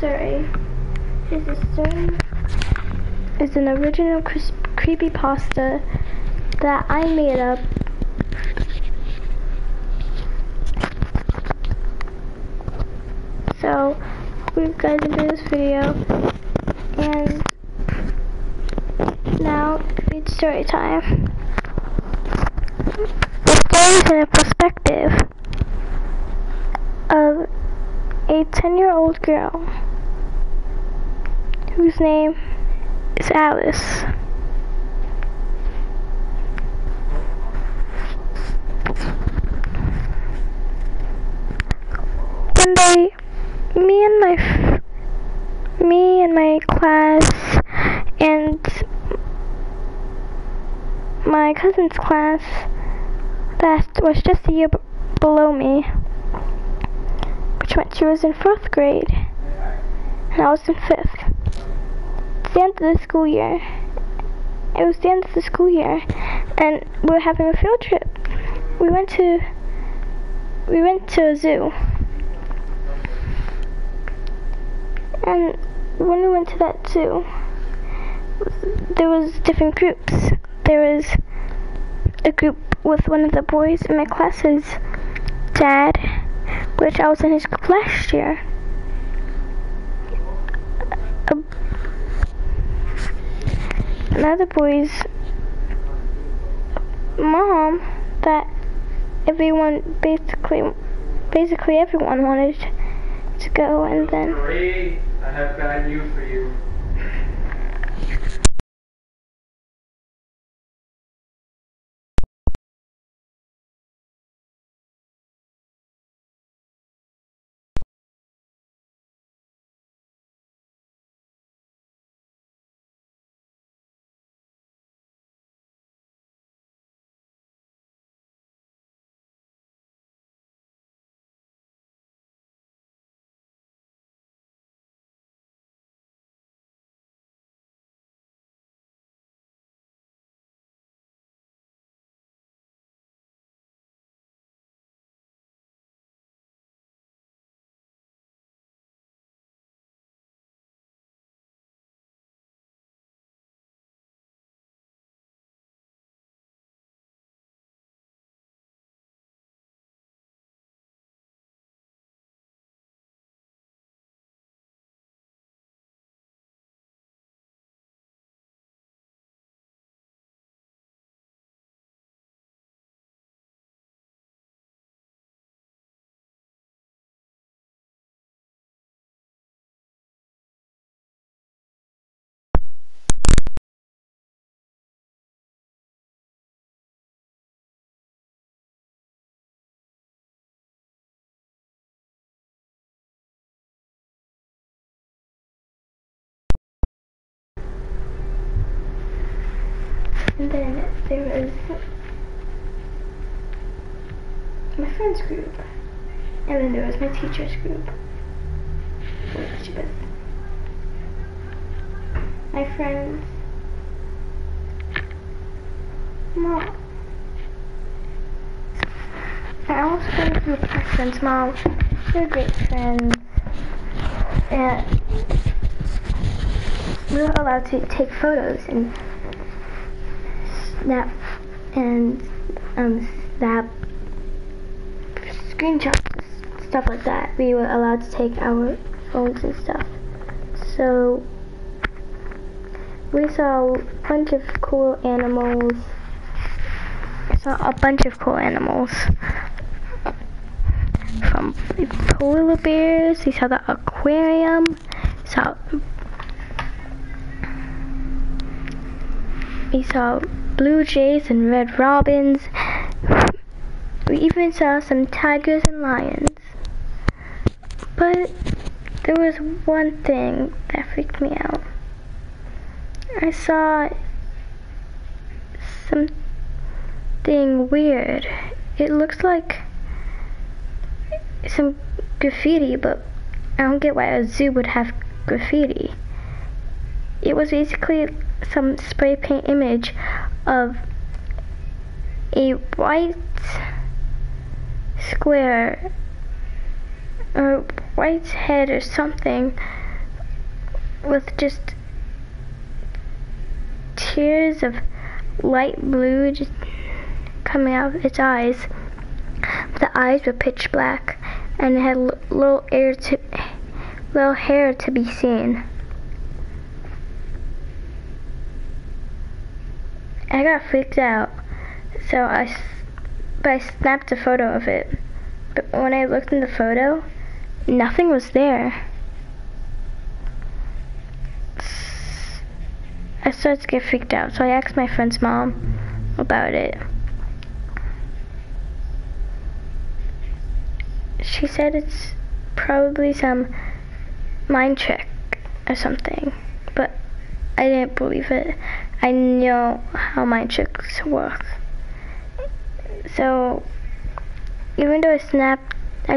story is an original creepypasta that I made up. So, hope you guys enjoy this video, and now it's story time. The story is in a perspective of a 10-year-old girl whose name is Alice. One day, me and my class and my cousin's class that was just a year below me, she was in 4th grade and I was in 5th. It's the end of the school year. It was the end of the school year and we were having a field trip. We went to a zoo. And when we went to that zoo, there was different groups. There was a group with one of the boys in my class's dad, which I was in his group last year. Another boy's mom that basically everyone wanted to go, and then Marie, I have bad news for you. And then there was my friend's group, and then there was my teacher's group, which was my friend's mom. I also got a group with my friend's mom. They're great friends, and we were allowed to take photos and snap screenshots, stuff like that. We were allowed to take our phones and stuff. So we saw a bunch of cool animals. From polar bears. We saw the aquarium. We saw blue jays and red robins. We even saw some tigers and lions. But there was one thing that freaked me out. I saw something weird. It looks like some graffiti, but I don't get why a zoo would have graffiti. It was basically some spray paint image of a white square or white head or something with just tears of light blue just coming out of its eyes. The eyes were pitch black, and it had little hair to be seen. I got freaked out, so I snapped a photo of it. But when I looked in the photo, nothing was there. I started to get freaked out, so I asked my friend's mom about it. She said it's probably some mind trick or something, but I didn't believe it. I know how mind tricks work. So even though I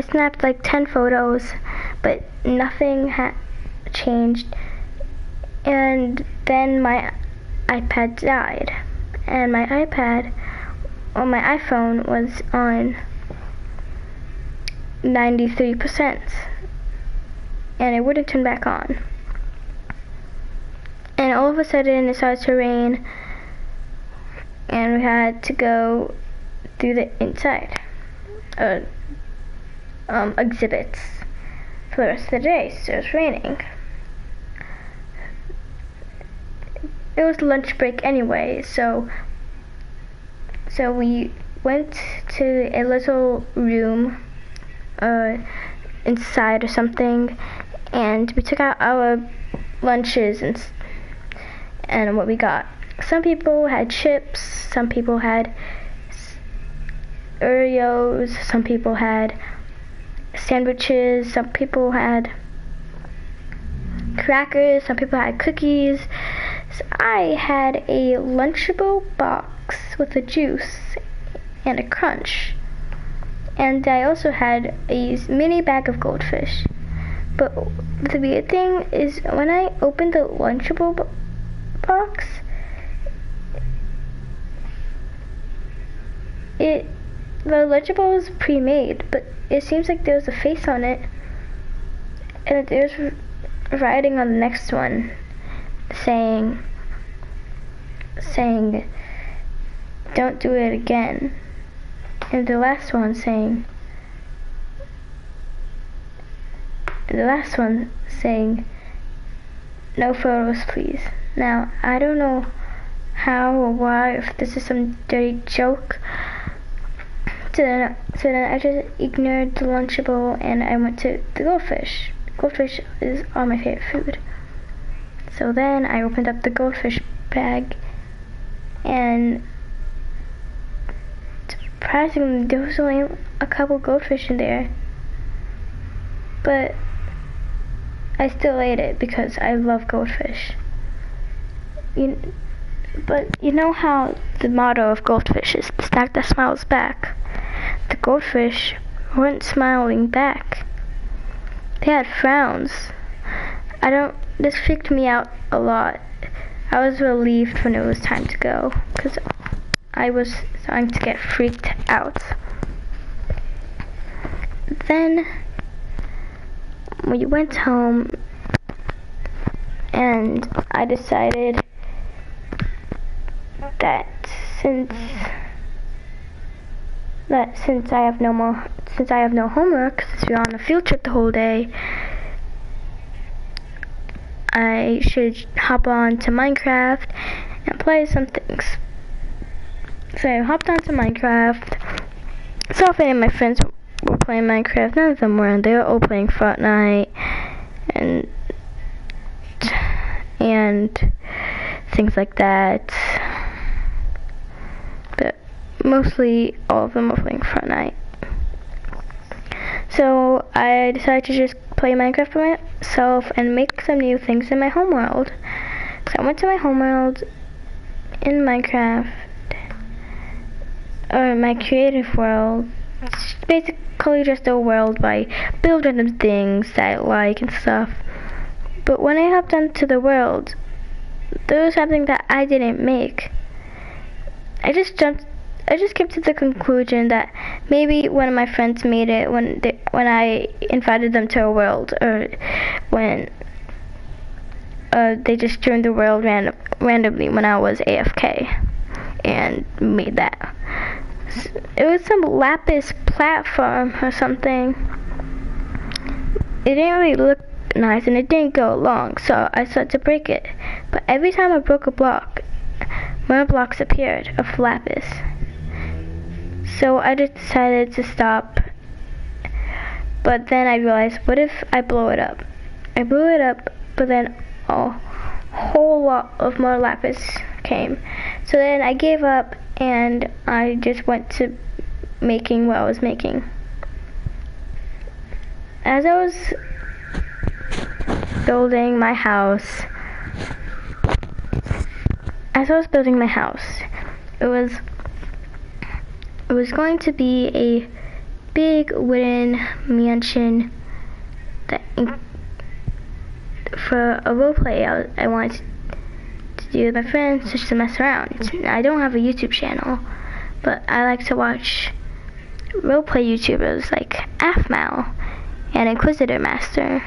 snapped like 10 photos, but nothing had changed. And then my iPad died, and my iPhone was on 93%, and it wouldn't turn back on. And all of a sudden it started to rain, and we had to go through the inside exhibits for the rest of the day, so it was raining. It was lunch break anyway, so we went to a little room inside or something, and we took out our lunches and what we got. Some people had chips, some people had Oreos, some people had sandwiches, some people had crackers, some people had cookies. So I had a Lunchable box with a juice and a crunch. And I also had a mini bag of goldfish. But the weird thing is, when I opened the Lunchable box, the Lunchable was pre-made, but it seems like there was a face on it, and there's writing on the next one saying don't do it again, and the last one saying no photos please. Now I don't know how or why, if this is some dirty joke. So then I just ignored the Lunchable and I went to the goldfish. Goldfish is all my favorite food. So then I opened up the goldfish bag, and surprisingly there was only a couple goldfish in there. But I still ate it because I love goldfish. But you know how the motto of goldfish is the snack that smiles back? The goldfish weren't smiling back. They had frowns. This freaked me out a lot. I was relieved when it was time to go, because I was starting to get freaked out. Then we went home, and I decided that since I have no homework, since we're on a field trip the whole day, I should hop on to Minecraft and play some things. So I hopped onto Minecraft. So if any of my friends were playing Minecraft, none of them were, and they were all playing Fortnite and things like that. But mostly all of them were playing Fortnite. So I decided to just play Minecraft by myself and make some new things in my homeworld. So I went to my homeworld in Minecraft, or my creative world. It's basically just a world by building random things that I like and stuff. But when I hopped onto the world, there was something that I didn't make. I just came to the conclusion that maybe one of my friends made it when I invited them to a world, or when they just joined the world randomly when I was AFK and made that. It was some Lapis platform or something. It didn't really look nice and it didn't go long, so I started to break it. But every time I broke a block, more blocks appeared of Lapis. So I just decided to stop. But then I realized, what if I blow it up? I blew it up, but then a whole lot of more Lapis came. So then I gave up and I just went to making what I was making. As I was building my house, it was going to be a big wooden mansion that for a roleplay I wanted to do with my friends just to mess around. I don't have a YouTube channel, but I like to watch roleplay YouTubers like Afmal and Inquisitor Master.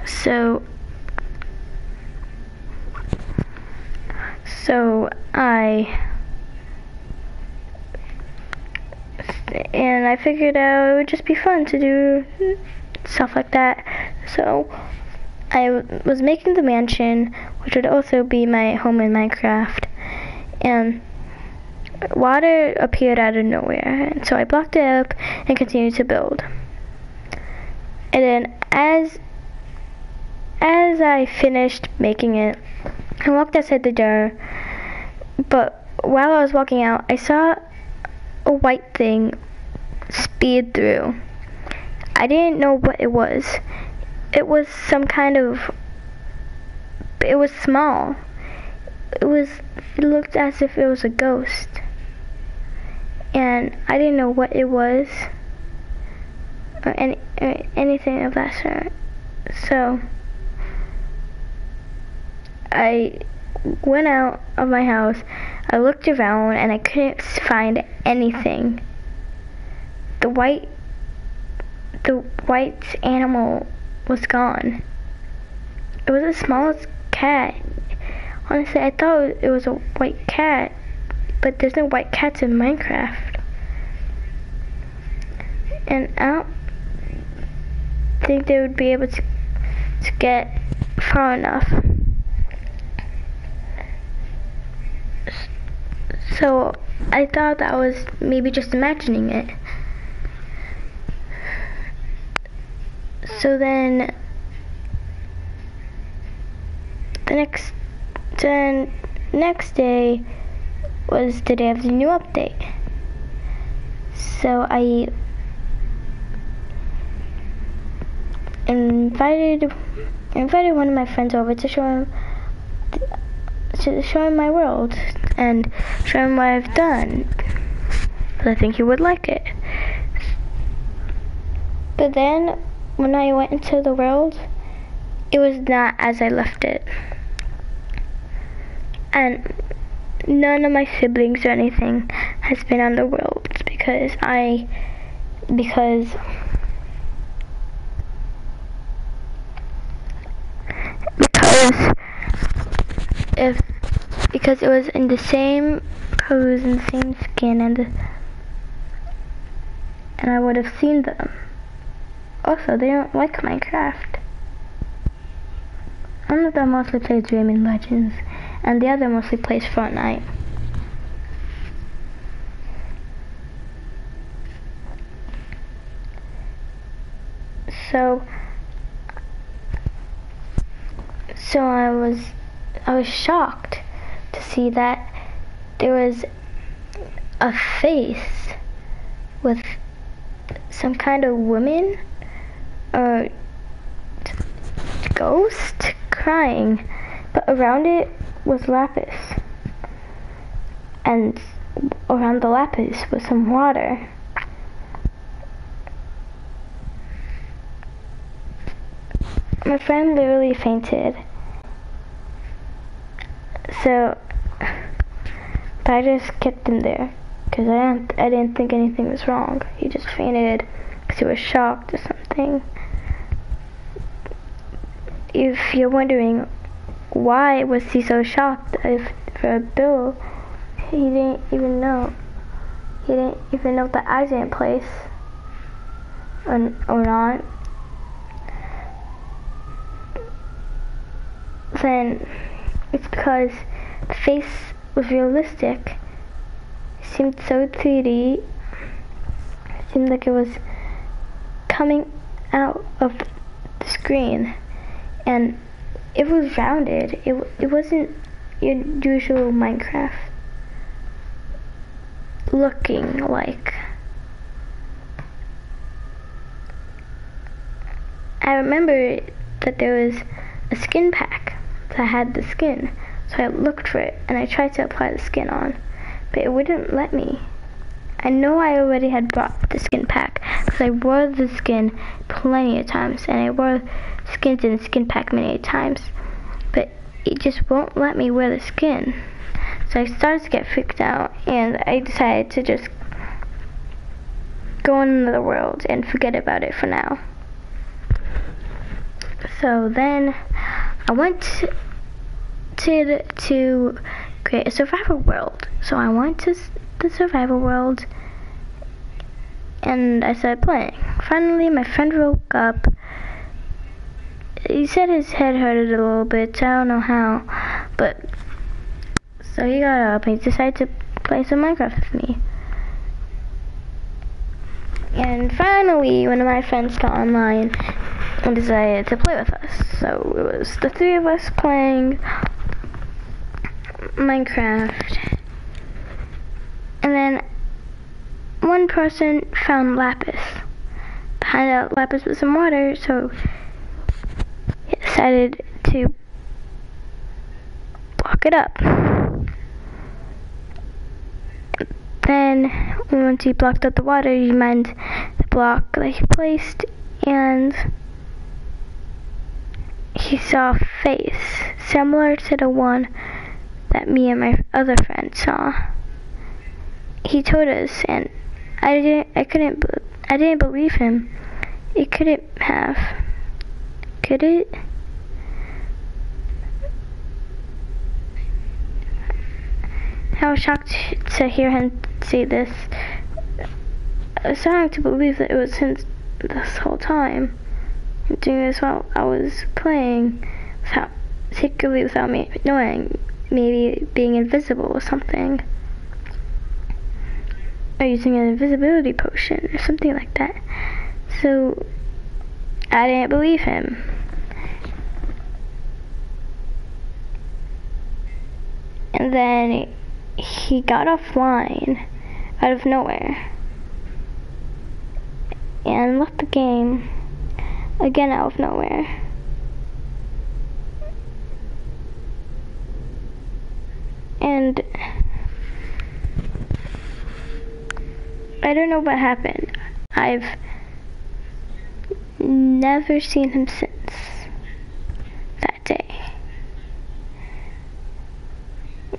So I figured out it would just be fun to do stuff like that. So I was making the mansion, which would also be my home in Minecraft, and water appeared out of nowhere, and so I blocked it up and continued to build. And then as I finished making it, I walked outside the door, but while I was walking out, I saw a white thing speed through. I didn't know what it was. It was some kind of... It was small. It looked as if it was a ghost. And I didn't know what it was. Or anything of that sort. So I went out of my house, I looked around, and I couldn't find anything. The white animal was gone. It was the smallest cat. Honestly, I thought it was a white cat, but there's no white cats in Minecraft. And I don't think they would be able to get far enough. So I thought that was maybe just imagining it. So then the next day was the day of the new update. So I invited one of my friends over to show him my world and show him what I've done. I think he would like it. But then when I went into the world, it was not as I left it. And none of my siblings or anything has been on the world because it was in the same pose and the same skin and I would have seen them. Also, they don't like Minecraft. One of them mostly plays Rayman Legends, and the other mostly plays Fortnite. So I was shocked to see that there was a face with some kind of woman or ghost crying, but around it was Lapis, and around the Lapis was some water. My friend literally fainted. But I just kept him there because I didn't think anything was wrong. He just fainted because he was shocked or something. if you're wondering why was he so shocked for Bill, he didn't even know. He didn't even know the eyes in place or not. Then it's because the face was realistic. It seemed so 3D. It seemed like it was coming out of the screen, and it was rounded. It wasn't your usual Minecraft looking like. I remember that there was a skin pack that had the skin, so I looked for it and I tried to apply the skin on, but it wouldn't let me. I know I already had bought the skin pack because I wore the skin plenty of times, and I wore skins in the skin pack many times, but it just won't let me wear the skin. So I started to get freaked out, and I decided to just go into the world and forget about it for now. So then I went to create a survival world. So I went to the survival world and I started playing. Finally, my friend woke up. He said his head hurted a little bit. I don't know how, but so he got up and he decided to play some Minecraft with me. And finally, one of my friends got online and decided to play with us. So it was the three of us playing Minecraft. And then one person found Lapis. Behind that Lapis with some water, so he decided to block it up. Then once he blocked up the water, he mined the block that he placed, and he saw a face similar to the one that me and my other friend saw. He told us, and I didn't believe him. It couldn't have. Could it? I was shocked to hear him say this. I was starting to believe that it was him this whole time. Doing this while I was playing, secretly without me knowing, maybe being invisible or something. Or using an invisibility potion or something like that. So I didn't believe him. And then he got offline out of nowhere and left the game again out of nowhere. And I don't know what happened. I've never seen him since that day.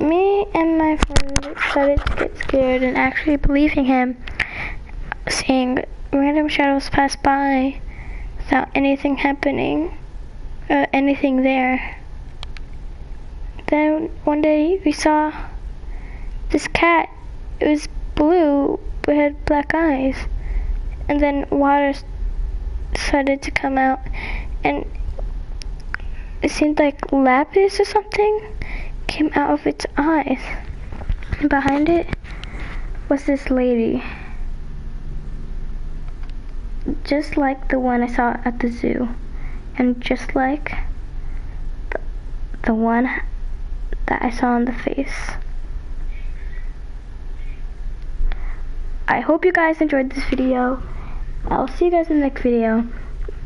Me and my friend started to get scared and actually believing him, seeing random shadows pass by without anything happening, anything there. Then one day we saw this cat. It was blue but had black eyes, and then water started to come out, and it seemed like Lapis or something came out of its eyes. And behind it was this lady, just like the one I saw at the zoo, and just like the one that I saw on the face. I hope you guys enjoyed this video. I'll see you guys in the next video.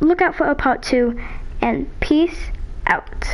Look out for a part 2, and peace out.